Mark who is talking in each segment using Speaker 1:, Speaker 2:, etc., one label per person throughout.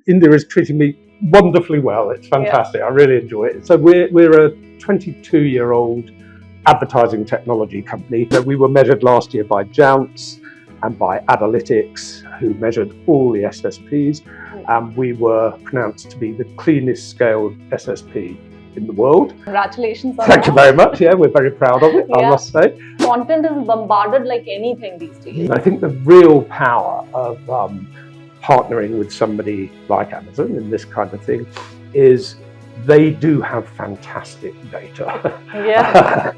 Speaker 1: India is treating me wonderfully well. It's fantastic. I really enjoy it. So we're a 22-year-old advertising technology company. We were measured last year by Jounce and by Analytics, who measured all the SSPs. We were pronounced to be the cleanest scaled SSP in the world.
Speaker 2: Congratulations on
Speaker 1: Thank you very much. Yeah, we're very proud of it, I must say.
Speaker 2: Content is bombarded like anything these days.
Speaker 1: I think the real power of partnering with somebody like Amazon in this kind of thing is they do have fantastic data.
Speaker 2: Yeah.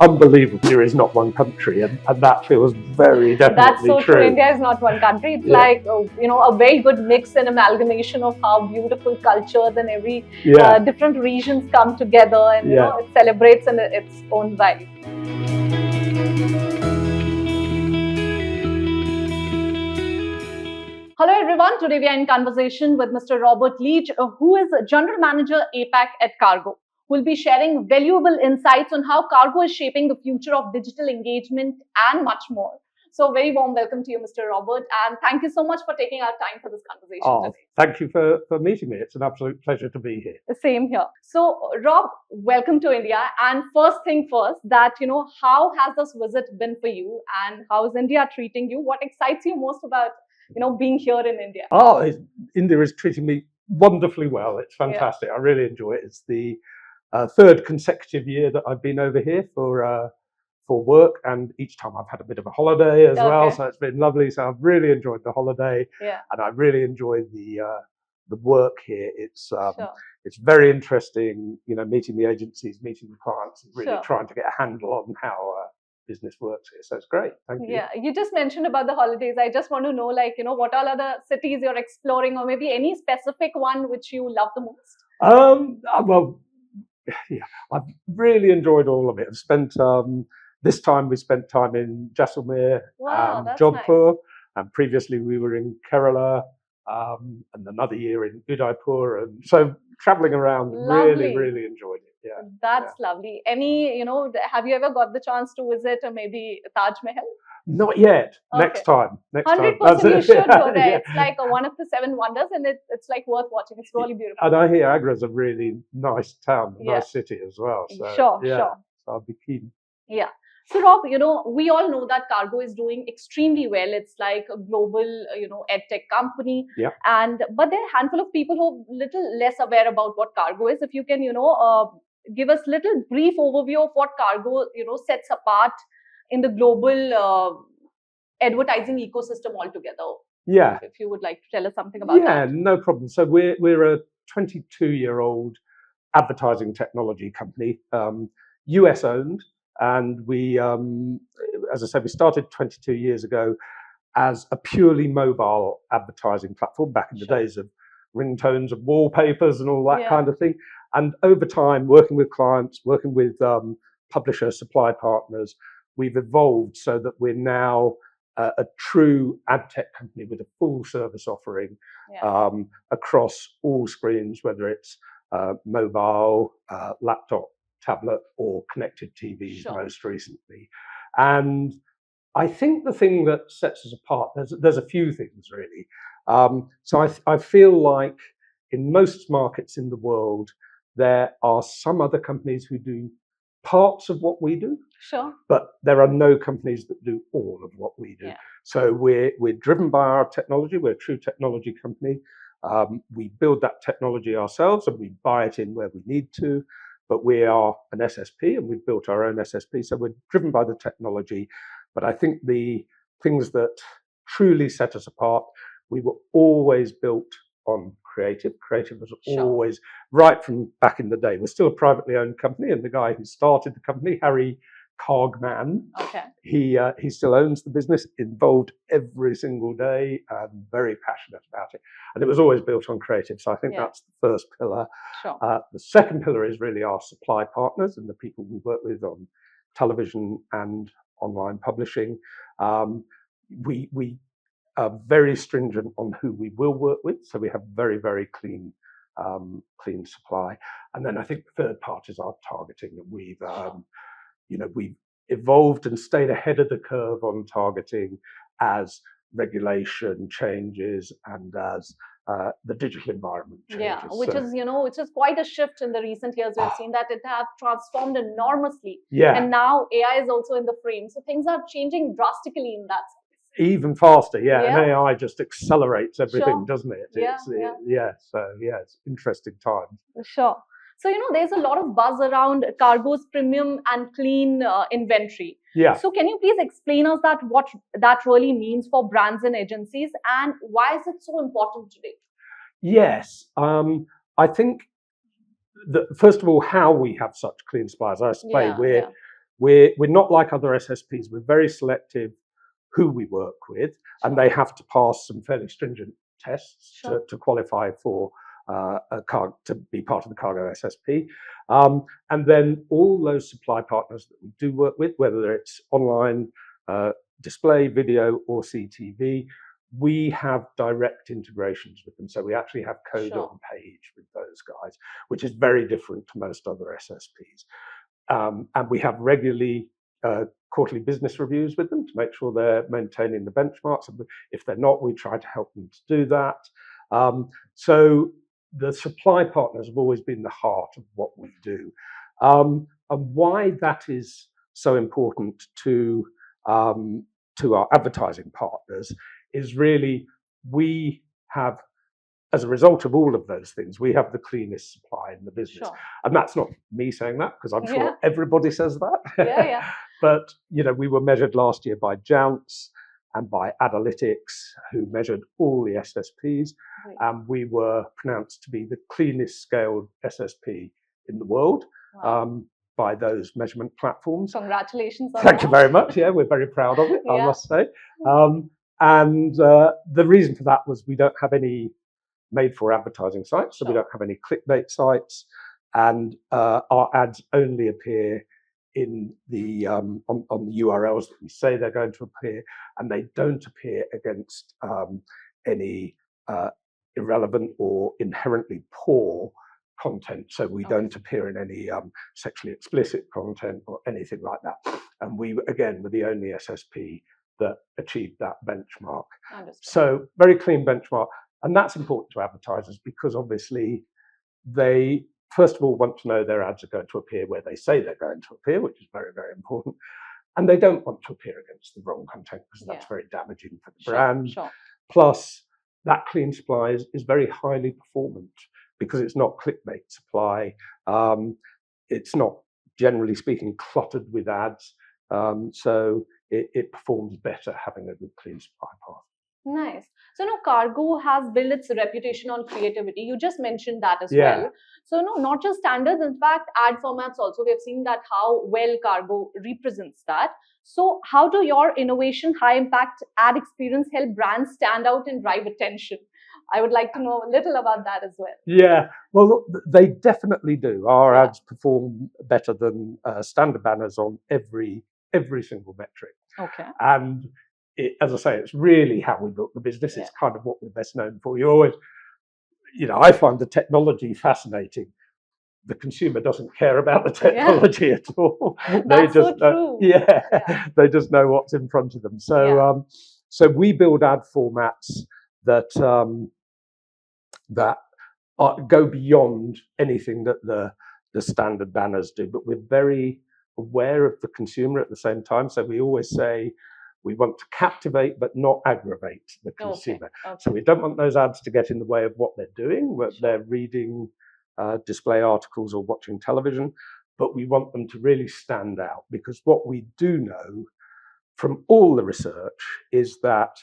Speaker 1: Unbelievable. There is not one country, and that feels very definitely
Speaker 2: That's so
Speaker 1: true.
Speaker 2: true. India is not one country. It's like, a very good mix and amalgamation of how beautiful cultures and every different regions come together, and it celebrates in its own right. Hello everyone, today we are in conversation with Mr. Robert Leach, who is General Manager APAC at Kargo. We'll be sharing valuable insights on how Kargo is shaping the future of digital engagement and much more. So very warm welcome to you, Mr. Robert, and thank you so much for taking our time for this conversation today.
Speaker 1: Thank you for meeting me. It's an absolute pleasure to be here.
Speaker 2: The same here. So Rob, welcome to India, and first thing first, that how has this visit been for you, and how is India treating you? What excites you most about being here in India?
Speaker 1: India is treating me wonderfully well. It's fantastic. I really enjoy it. It's the third consecutive year that I've been over here for work, and each time I've had a bit of a holiday as well. So it's been lovely. So I've really enjoyed the holiday, and I really enjoyed the work here. It's very interesting, meeting the agencies, meeting the clients, and really trying to get a handle on how business works here. So it's great. Thank you.
Speaker 2: Yeah, you just mentioned about the holidays. I just want to know, what all other cities you're exploring, or maybe any specific one which you love the most?
Speaker 1: I've really enjoyed all of it. I've spent this time we spent time in Jaisalmer, Jodhpur,
Speaker 2: nice.
Speaker 1: And previously we were in Kerala, and another year in Udaipur, and so traveling around, really enjoyed it. Yeah,
Speaker 2: that's lovely. Any, have you ever got the chance to visit maybe Taj Mahal?
Speaker 1: Not yet. Next time.
Speaker 2: 100% you should go there. It's like one of the 7 wonders, and it's like worth watching. It's really beautiful.
Speaker 1: And I hear Agra's a really nice town, a nice city as well. So,
Speaker 2: sure.
Speaker 1: So I'll be keen.
Speaker 2: Yeah. So Rob, we all know that Kargo is doing extremely well. It's like a global, edtech company.
Speaker 1: Yeah.
Speaker 2: But there are a handful of people who are little less aware about what Kargo is. If you can, give us little brief overview of what Kargo, sets apart in the global advertising ecosystem altogether.
Speaker 1: Yeah.
Speaker 2: If you would like to tell us something about that.
Speaker 1: Yeah, no problem. So we're a 22-year-old advertising technology company, US owned. And we, as I said, we started 22 years ago as a purely mobile advertising platform back in the days of ringtones and wallpapers and all that kind of thing. And over time, working with clients, working with publisher supply partners, we've evolved so that we're now a true ad tech company with a full service offering across all screens, whether it's mobile, laptop, tablet, or connected TVs most recently. And I think the thing that sets us apart, there's a few things really. So I feel like in most markets in the world, there are some other companies who do parts of what we do, but there are no companies that do all of what we do. So we're driven by our technology. We're a true technology company. We build that technology ourselves, and we buy it in where we need to. But we are an SSP, and we've built our own SSP. So we're driven by the technology. But I think the things that truly set us apart, we were always built on creative. Creative was always, right from back in the day. We're still a privately owned company, and the guy who started the company, Harry Kargman, he still owns the business, involved every single day, and very passionate about it. And it was always built on creative. So I think that's the first pillar. The second pillar is really our supply partners and the people we work with on television and online publishing. We are very stringent on who we will work with. So we have very, very clean supply. And then I think the third part is our targeting. We've evolved and stayed ahead of the curve on targeting as regulation changes and as the digital environment changes.
Speaker 2: Yeah, which is quite a shift in the recent years. We've seen that it have transformed enormously.
Speaker 1: Yeah.
Speaker 2: And now AI is also in the frame. So things are changing drastically in that sense.
Speaker 1: Even faster, yeah.
Speaker 2: Yeah.
Speaker 1: And AI just accelerates everything,
Speaker 2: Sure.
Speaker 1: doesn't it?
Speaker 2: Yeah,
Speaker 1: So it's interesting times.
Speaker 2: Sure. So, there's a lot of buzz around Kargo's premium and clean inventory.
Speaker 1: Yeah.
Speaker 2: So, can you please explain us that what that really means for brands and agencies, and why is it so important today?
Speaker 1: Yes. I think that, first of all, how we have such clean suppliers. I explained we're not like other SSPs. We're very selective who we work with, and they have to pass some fairly stringent tests to qualify for to be part of the Kargo SSP. And then all those supply partners that we do work with, whether it's online, display, video, or CTV, we have direct integrations with them. So we actually have code on page with those guys, which is very different to most other SSPs. And we have regularly quarterly business reviews with them to make sure they're maintaining the benchmarks. And if they're not, we try to help them to do that. So the supply partners have always been the heart of what we do. And why that is so important to our advertising partners is really we have, as a result of all of those things, we have the cleanest supply in the business. And that's not me saying that, because I'm sure everybody says that. But, we were measured last year by Jounce and by Analytics, who measured all the SSPs. And we were pronounced to be the cleanest scaled SSP in the world by those measurement platforms.
Speaker 2: Congratulations on
Speaker 1: Thank you very much. Yeah, we're very proud of it, I must say. And the reason for that was we don't have any made for advertising sites, so we don't have any clickbait sites, and our ads only appear in the on the URLs that we say they're going to appear, and they don't appear against any irrelevant or inherently poor content. So we don't appear in any sexually explicit content or anything like that. And we, again, were the only SSP that achieved that benchmark. So very clean benchmark. And that's important to advertisers because obviously they, first of all, want to know their ads are going to appear where they say they're going to appear, which is very, very important. And they don't want to appear against the wrong content because that's very damaging for the brand. Plus, that clean supply is very highly performant because it's not clickbait supply. It's not, generally speaking, cluttered with ads. So it performs better having a good clean supply path.
Speaker 2: Nice. So now Kargo has built its reputation on creativity. You just mentioned that as well. So not just standards, in fact, ad formats also. We have seen that how well Kargo represents that. So how do your innovation, high impact ad experience help brands stand out and drive attention? I would like to know a little about that as well.
Speaker 1: Yeah, well, they definitely do. Our ads perform better than standard banners on every single metric. And as I say, it's really how we built the business. It's kind of what we're best known for. You always, I find the technology fascinating. The consumer doesn't care about the technology at all.
Speaker 2: They just
Speaker 1: so true. They just know what's in front of them. So so we build ad formats that go beyond anything that the standard banners do, but we're very aware of the consumer at the same time. So we always say we want to captivate but not aggravate the consumer. So we don't want those ads to get in the way of what they're doing, whether they're reading display articles or watching television, but we want them to really stand out, because what we do know from all the research is that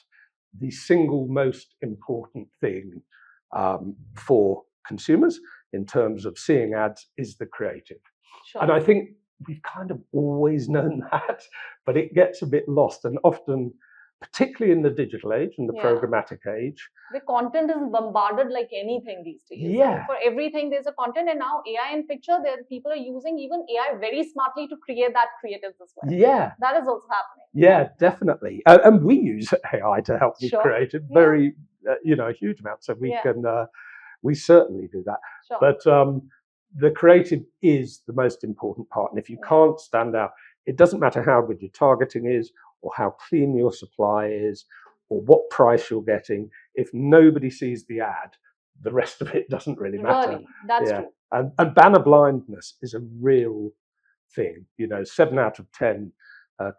Speaker 1: the single most important thing for consumers in terms of seeing ads is the creative. And I think we've kind of always known that, but it gets a bit lost. And often, particularly in the digital age and the programmatic age,
Speaker 2: the content is bombarded like anything these days. For everything, there's a content. And now AI in picture, people are using even AI very smartly to create that creatives as well. That is also happening.
Speaker 1: Definitely. And we use AI to help with creative, very, a huge amount. So we can, we certainly do that. But the creative is the most important part. And if you can't stand out, it doesn't matter how good your targeting is or how clean your supply is or what price you're getting. if nobody sees the ad, the rest of it doesn't really matter.
Speaker 2: Really, that's true.
Speaker 1: And banner blindness is a real thing. 7 out of 10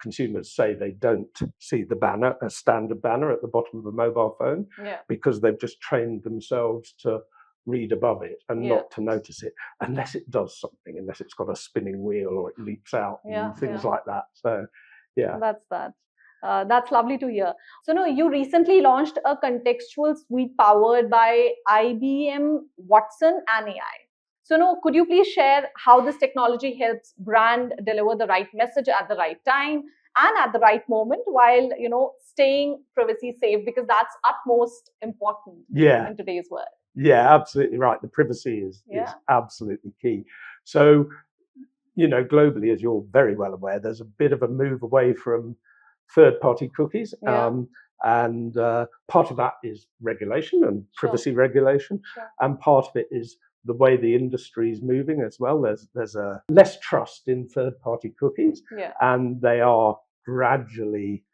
Speaker 1: consumers say they don't see the banner, a standard banner at the bottom of a mobile phone, because they've just trained themselves to read above it and not to notice it, unless it does something, unless it's got a spinning wheel or it leaps out and things like that. So, yeah.
Speaker 2: That's lovely to hear. So, no, you recently launched a contextual suite powered by IBM Watson and AI. So, no, could you please share how this technology helps brand deliver the right message at the right time and at the right moment while, staying privacy safe, because that's utmost important in today's world.
Speaker 1: Yeah, absolutely right. The privacy is absolutely key. So, globally, as you're very well aware, there's a bit of a move away from third-party cookies. And part of that is regulation and privacy regulation. And part of it is the way the industry is moving as well. There's a less trust in third-party cookies, and they are gradually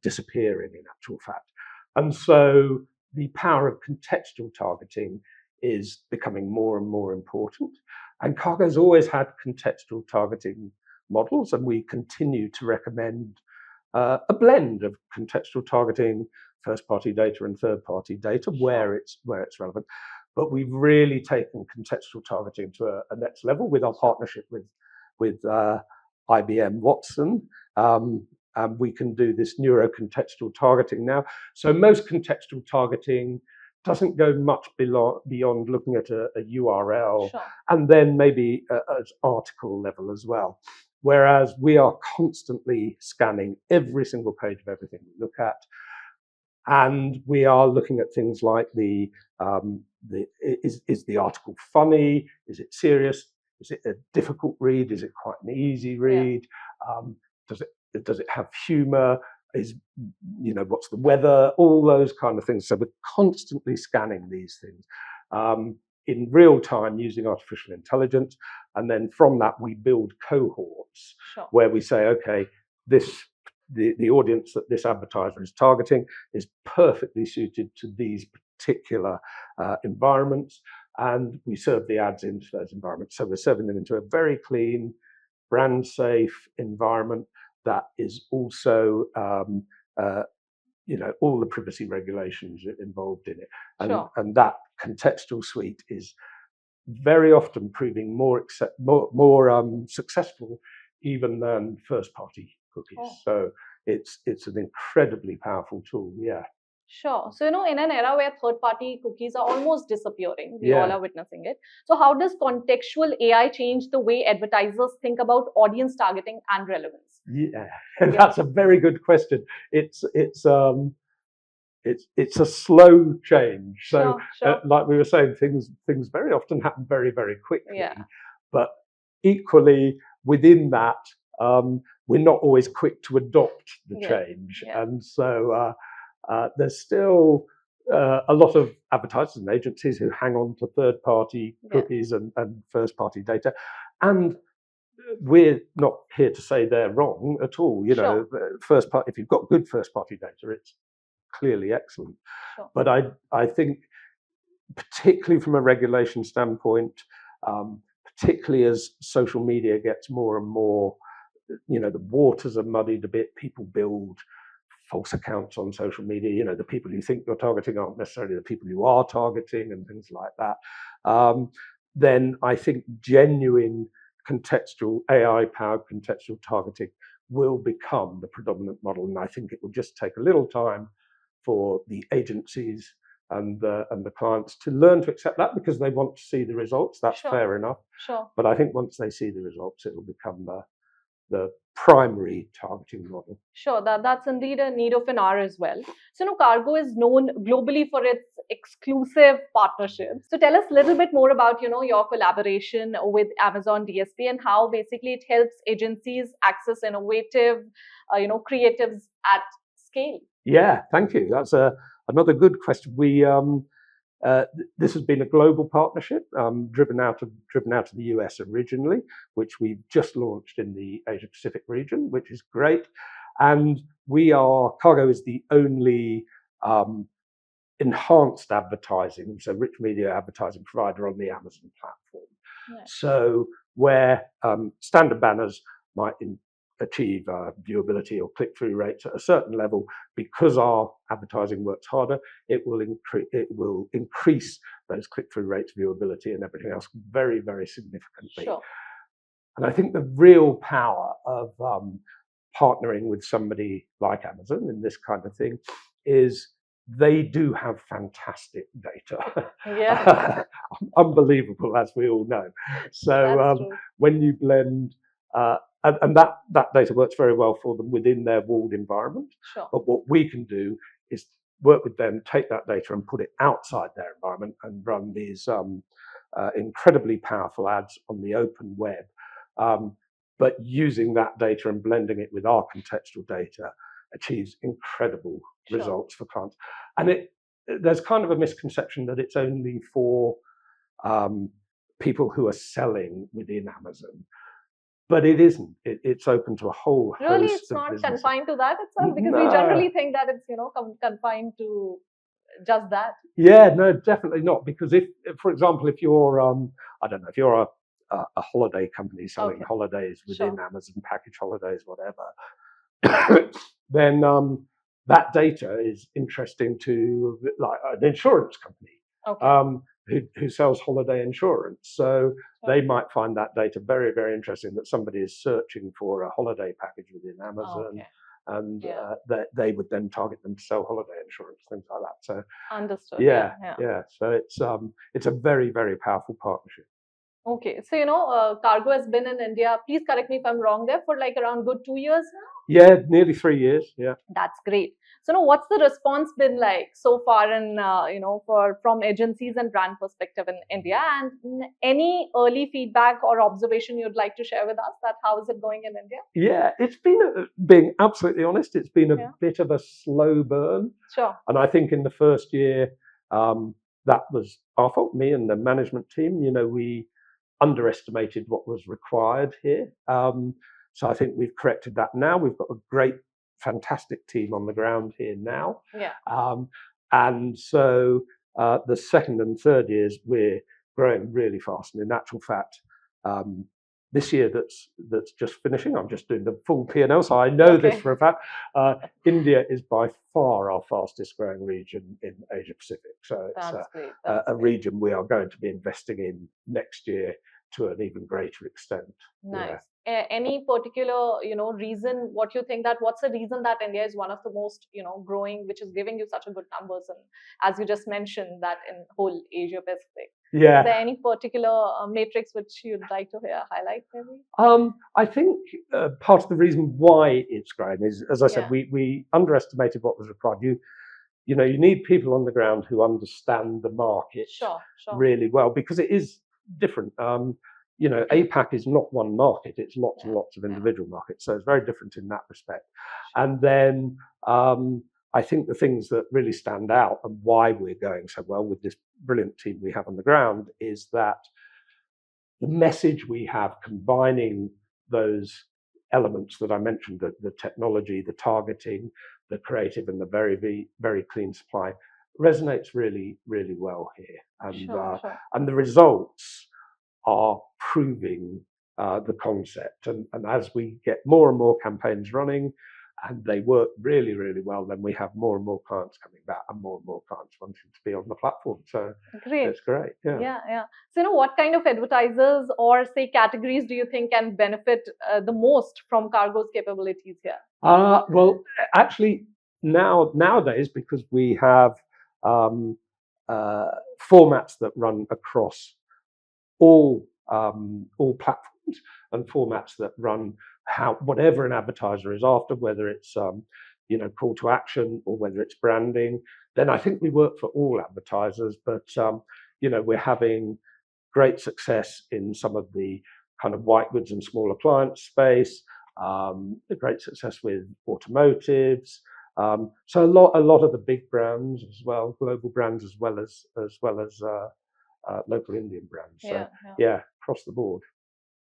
Speaker 1: disappearing in actual fact. And so the power of contextual targeting is becoming more and more important. And Kargo's always had contextual targeting models, and we continue to recommend a blend of contextual targeting, first-party data and third-party data where it's relevant. But we've really taken contextual targeting to a next level with our partnership with IBM Watson. And we can do this neuro-contextual targeting now. So most contextual targeting doesn't go much beyond looking at a URL and then maybe at article level as well. Whereas we are constantly scanning every single page of everything we look at. And we are looking at things like is the article funny? Is it serious? Is it a difficult read? Is it quite an easy read? Does it have humor? What's the weather? All those kind of things. So we're constantly scanning these things in real time using artificial intelligence. And then from that, we build cohorts where we say, okay, the audience that this advertiser is targeting is perfectly suited to these particular environments. And we serve the ads into those environments. So we're serving them into a very clean, brand safe environment that is also all the privacy regulations involved in it. And that contextual suite is very often proving more successful even than first-party cookies. So it's an incredibly powerful tool. Yeah.
Speaker 2: Sure. So, in an era where third-party cookies are almost disappearing, we all are witnessing it. So, how does contextual AI change the way advertisers think about audience targeting and relevance?
Speaker 1: Yeah, that's a very good question. It's a slow change. So, like we were saying, things very often happen very, very quickly. But equally, within that, we're not always quick to adopt the change. And so there's still a lot of advertisers and agencies who hang on to third-party cookies and first-party data. And we're not here to say they're wrong at all. If you've got good first-party data, it's clearly excellent. But I think, particularly from a regulation standpoint, particularly as social media gets more and more, the waters are muddied a bit. People build false accounts on social media. The people you think you're targeting aren't necessarily the people you are targeting, and things like that. Then I think genuine contextual, AI-powered contextual targeting will become the predominant model. And I think it will just take a little time for the agencies and the clients to learn to accept that, because they want to see the results. That's fair enough. But I think once they see the results, it will become the primary targeting model.
Speaker 2: That's indeed a need of an hour as well. So, Kargo is known globally for its exclusive partnerships. So, tell us a little bit more about, your collaboration with Amazon DSP and how basically it helps agencies access innovative, creatives at scale.
Speaker 1: Yeah, thank you. That's another good question. This has been a global partnership, driven out of the US originally, which we've just launched in the Asia Pacific region, which is great. And Kargo is the only enhanced advertising, so rich media advertising provider on the Amazon platform.
Speaker 2: Right.
Speaker 1: So where standard banners might achieve viewability or click-through rates at a certain level, because our advertising works harder, it will increase those click-through rates, viewability, and everything else very, very significantly.
Speaker 2: Sure.
Speaker 1: And I think the real power of partnering with somebody like Amazon in this kind of thing is they do have fantastic data.
Speaker 2: Yeah.
Speaker 1: Unbelievable, as we all know. So
Speaker 2: True.
Speaker 1: when you blend, and that data works very well for them within their walled environment.
Speaker 2: Sure.
Speaker 1: But what we can do is work with them, take that data and put it outside their environment and run these incredibly powerful ads on the open web. But using that data and blending it with our contextual data achieves incredible results for clients. And there's kind of a misconception that it's only for people who are selling within Amazon, but it isn't. It's open to a whole host
Speaker 2: really, it's
Speaker 1: of
Speaker 2: not
Speaker 1: businesses.
Speaker 2: confined to that itself, because
Speaker 1: No.
Speaker 2: we generally think that it's confined to just that.
Speaker 1: Yeah, no, definitely not. Because if, for example, if you're I don't know, if you're a holiday company selling holidays within Amazon, package holidays, whatever, then that data is interesting to like an insurance company who sells holiday insurance. So they might find that data very, very interesting, that somebody is searching for a holiday package within Amazon. And they would then target them to sell holiday insurance, things like that. So
Speaker 2: understood.
Speaker 1: Yeah. So it's a very, very powerful partnership.
Speaker 2: Okay, so Kargo has been in India, please correct me if I'm wrong, there for like around good 2 years now?
Speaker 1: Yeah, nearly 3 years. Yeah.
Speaker 2: That's great. So what's the response been like so far in from agencies and brand perspective in India, and any early feedback or observation you'd like to share with us, that how is it going in India?
Speaker 1: Yeah, it's been, being absolutely honest, it's been a bit of a slow burn.
Speaker 2: Sure.
Speaker 1: And I think in the first year, that was our fault, me and the management team. We underestimated what was required here. So I think we've corrected that now. We've got a great, fantastic team on the ground here now.
Speaker 2: Yeah.
Speaker 1: And so the second and third years, we're growing really fast. And in actual fact, this year that's just finishing, I'm just doing the full P&L, so I know this for a fact. India is by far our fastest growing region in Asia Pacific. So it's a region we are going to be investing in next year to an even greater extent.
Speaker 2: Nice. Yeah. Any particular reason, what you think, that what's the reason that India is one of the most growing, which is giving you such a good numbers, and as you just mentioned, that in whole Asia Pacific?
Speaker 1: Yeah.
Speaker 2: Is there any particular matrix which you'd like to highlight, maybe?
Speaker 1: I think part of the reason why it's growing is, as I said, we underestimated what was required. You need people on the ground who understand the market really well, because it is different. APAC is not one market; it's lots and lots of individual markets. So it's very different in that respect. And then I think the things that really stand out and why we're going so well with this brilliant team we have on the ground is that the message we have, combining those elements that I mentioned, the technology, the targeting, the creative, and the very, very clean supply, resonates really, really well here. And and the results are proving the concept. And as we get more and more campaigns running, and they work really, really well, then we have more and more clients coming back and more clients wanting to be on the platform. So it's great.
Speaker 2: Yeah. So what kind of advertisers or say categories do you think can benefit the most from Kargo's capabilities here?
Speaker 1: Well, actually nowadays, because we have formats that run across all platforms, and formats that run whatever an advertiser is after, whether it's call to action or whether it's branding, then I think we work for all advertisers. But we're having great success in some of the kind of white goods and small appliance space. Great success with automotives. So a lot of the big brands as well, global brands as well as local Indian brands. So across the board.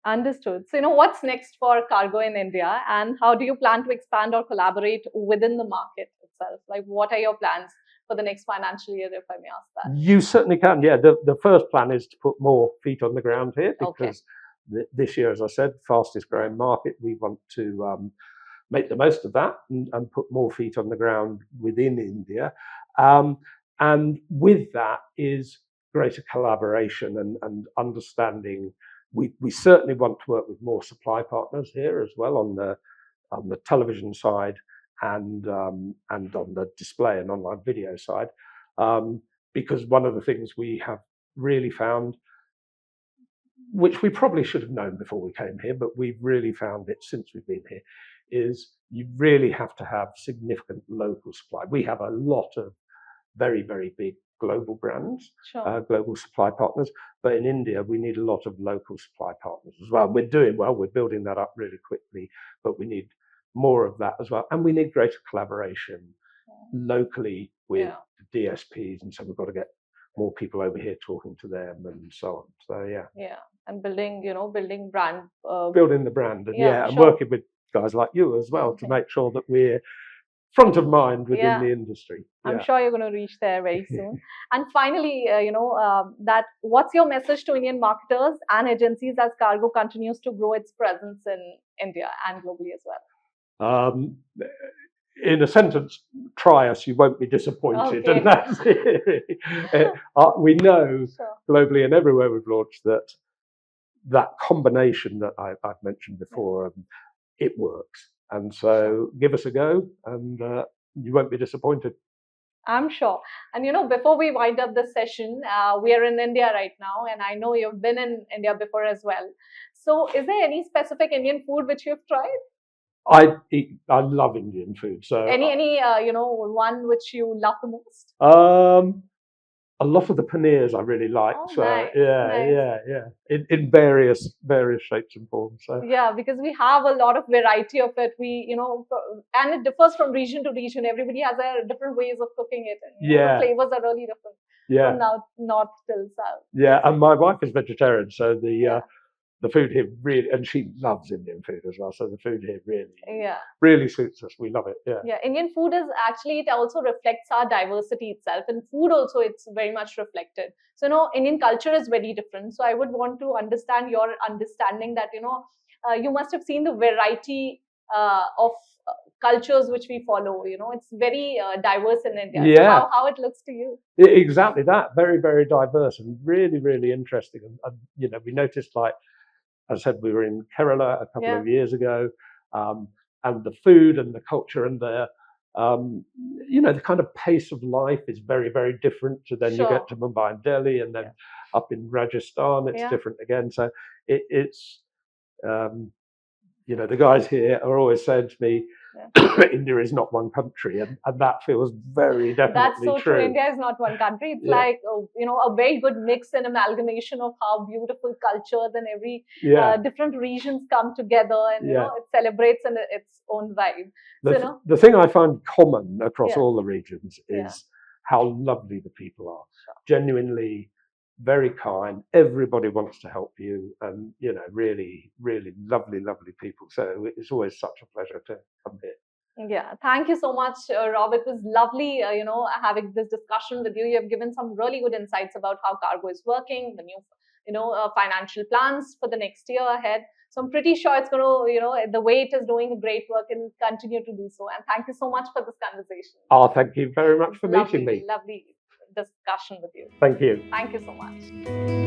Speaker 2: Understood. So what's next for Kargo in India, and how do you plan to expand or collaborate within the market itself? Like, what are your plans for the next financial year, if I may ask that?
Speaker 1: You certainly can. Yeah, the first plan is to put more feet on the ground here because this year, as I said, fastest growing market. We want to make the most of that and put more feet on the ground within India. And with that is greater collaboration and understanding. We certainly want to work with more supply partners here as well on the television side and on the display and online video side, because one of the things we have really found, which we probably should have known before we came here, but we've really found it since we've been here, is you really have to have significant local supply. We have a lot of very, very big global brands, global supply partners, but in India we need a lot of local supply partners as well. We're doing well, we're building that up really quickly, but we need more of that as well, and we need greater collaboration locally with the DSPs, and so we've got to get more people over here talking to them and so on. So
Speaker 2: and building brand,
Speaker 1: building the brand, and working with guys like you as well to make sure that we're front of mind within the industry.
Speaker 2: I'm sure you're going to reach there very soon. And finally, that what's your message to Indian marketers and agencies as Kargo continues to grow its presence in India and globally as well?
Speaker 1: In a sentence, try us, you won't be disappointed. And that's it. We know globally and everywhere we've launched that combination that I've mentioned before, it works. And so give us a go and you won't be disappointed.
Speaker 2: I'm sure. And before we wind up this session, we are in India right now, and I know you've been in India before as well. So is there any specific Indian food which you've tried?
Speaker 1: I love Indian food. So
Speaker 2: any one which you love the most?
Speaker 1: A lot of the paneers I really like.
Speaker 2: Oh,
Speaker 1: so
Speaker 2: nice,
Speaker 1: in various shapes and forms. So
Speaker 2: because we have a lot of variety of it. And it differs from region to region. Everybody has a different ways of cooking it. And, the flavors are really different from north till south.
Speaker 1: Yeah, and my wife is vegetarian, so the food here really, and she loves Indian food as well. So the food here really suits us. We love it.
Speaker 2: Yeah, Indian food is actually, it also reflects our diversity itself, and food also it's very much reflected. So Indian culture is very different. So I would want to understand your understanding that you must have seen the variety of cultures which we follow. It's very diverse in India.
Speaker 1: Yeah.
Speaker 2: So how it looks to you?
Speaker 1: Exactly that. Very, very diverse and really, really interesting. And we noticed, like, as I said, we were in Kerala a couple of years ago, and the food and the culture and the kind of pace of life is very, very different. So then you get to Mumbai and Delhi, and then up in Rajasthan, it's different again. So it's the guys here are always saying to me, India is not one country, and that feels very definitely
Speaker 2: That's so true. India is not one country. It's like a very good mix and amalgamation of how beautiful cultures and every different regions come together, and it celebrates in its own vibe.
Speaker 1: The thing I find common across all the regions is how lovely the people are. Genuinely very kind. Everybody wants to help you, and really, really lovely people. So it's always such a pleasure to come here.
Speaker 2: Yeah, thank you so much, Rob. It was lovely, having this discussion with you. You have given some really good insights about how Kargo is working, the new, financial plans for the next year ahead. So I'm pretty sure it's going to, the way it is doing great work and continue to do so. And thank you so much for this conversation.
Speaker 1: Oh, thank you very much for meeting me.
Speaker 2: Lovely discussion with you.
Speaker 1: Thank you.
Speaker 2: Thank you so much.